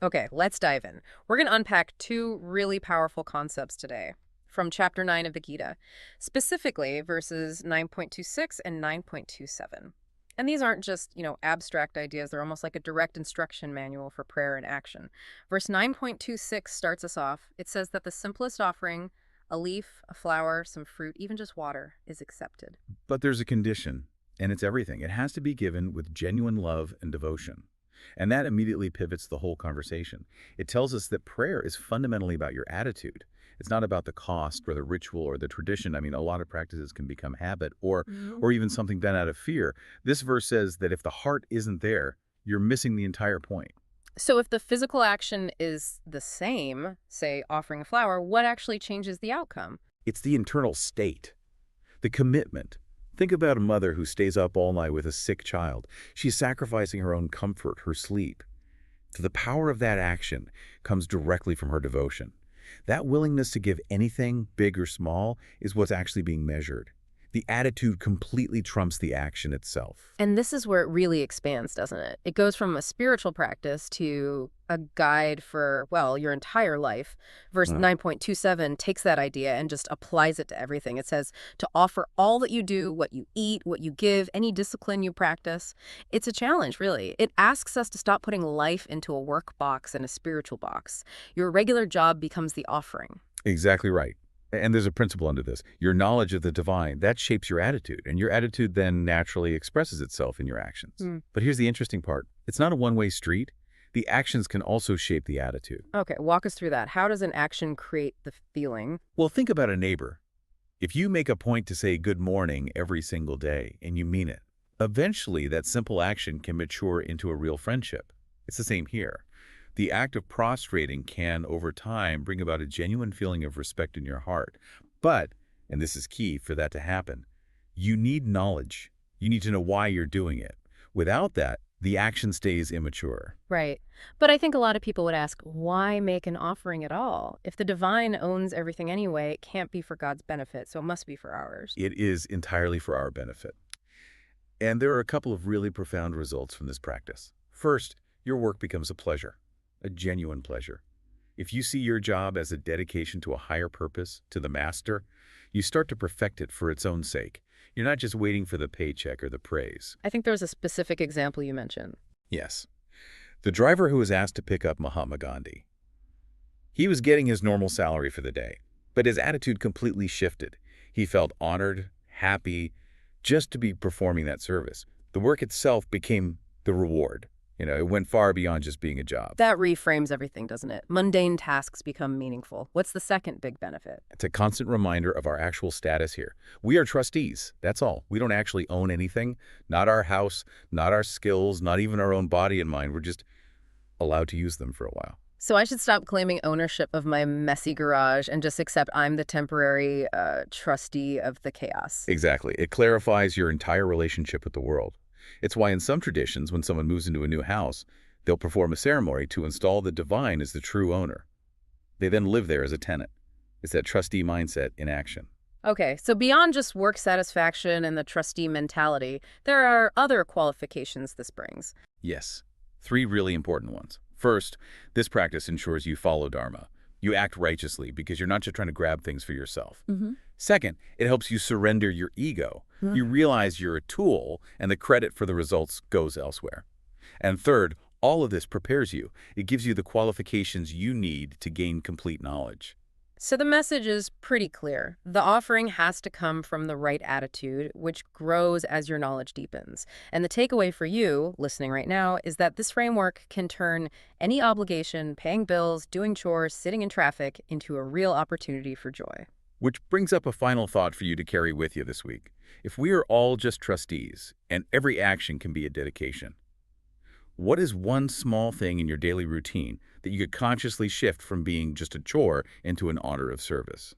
Okay, let's dive in. We're going to unpack two really powerful concepts today from chapter 9 of the Gita, specifically verses 9.26 and 9.27. And these aren't just, abstract ideas. They're almost like a direct instruction manual for prayer and action. Verse 9.26 starts us off. It says that the simplest offering, a leaf, a flower, some fruit, even just water, is accepted. But there's a condition, and it's everything. It has to be given with genuine love and devotion. And that immediately pivots the whole conversation. It tells us that prayer is fundamentally about your attitude. It's not about the cost or the ritual or the tradition. I mean, a lot of practices can become habit or even something done out of fear. This verse says that if the heart isn't there, you're missing the entire point. So if the physical action is the same, say offering a flower, what actually changes the outcome? It's the internal state, the commitment. Think about a mother who stays up all night with a sick child. She's sacrificing her own comfort, her sleep. So the power of that action comes directly from her devotion. That willingness to give anything, big or small, is what's actually being measured. The attitude completely trumps the action itself. And this is where it really expands, doesn't it? It goes from a spiritual practice to a guide for, well, your entire life. Verse 9.27 takes that idea and just applies it to everything. It says to offer all that you do, what you eat, what you give, any discipline you practice. It's a challenge, really. It asks us to stop putting life into a work box and a spiritual box. Your regular job becomes the offering. Exactly right. And there's a principle under this. Your knowledge of the divine, that shapes your attitude, and your attitude then naturally expresses itself in your actions. But here's the interesting part. It's not a one-way street. The actions can also shape the attitude. Okay, walk us through that. How does an action create the feeling? Well, think about a neighbor. If you make a point to say good morning every single day, and you mean it, eventually that simple action can mature into a real friendship. It's the same here. The act of prostrating can, over time, bring about a genuine feeling of respect in your heart. But, and this is key for that to happen, you need knowledge. You need to know why you're doing it. Without that, the action stays immature. Right. But I think a lot of people would ask, why make an offering at all? If the divine owns everything anyway, it can't be for God's benefit, so it must be for ours. It is entirely for our benefit. And there are a couple of really profound results from this practice. First, your work becomes a pleasure. A genuine pleasure. If you see your job as a dedication to a higher purpose, to the master, you start to perfect it for its own sake. You're not just waiting for the paycheck or the praise. I think there was a specific example you mentioned. Yes. The driver who was asked to pick up Mahatma Gandhi. He was getting his normal salary for the day, but his attitude completely shifted. He felt honored, happy, just to be performing that service. The work itself became the reward. It went far beyond just being a job. That reframes everything, doesn't it? Mundane tasks become meaningful. What's the second big benefit? It's a constant reminder of our actual status here. We are trustees, that's all. We don't actually own anything, not our house, not our skills, not even our own body and mind. We're just allowed to use them for a while. So I should stop claiming ownership of my messy garage and just accept I'm the temporary trustee of the chaos. Exactly. It clarifies your entire relationship with the world. It's why in some traditions, when someone moves into a new house, they'll perform a ceremony to install the divine as the true owner. They then live there as a tenant. It's that trustee mindset in action. Okay, so beyond just work satisfaction and the trustee mentality, there are other qualifications this brings. Yes, 3 really important ones. First, this practice ensures you follow Dharma. You act righteously because you're not just trying to grab things for yourself. Second, it helps you surrender your ego. You realize you're a tool and the credit for the results goes elsewhere. And third, all of this prepares you. It gives you the qualifications you need to gain complete knowledge. So the message is pretty clear. The offering has to come from the right attitude, which grows as your knowledge deepens. And the takeaway for you, listening right now, is that this framework can turn any obligation, paying bills, doing chores, sitting in traffic, into a real opportunity for joy. Which brings up a final thought for you to carry with you this week. If we are all just trustees, and every action can be a dedication, what is one small thing in your daily routine that you could consciously shift from being just a chore into an honor of service?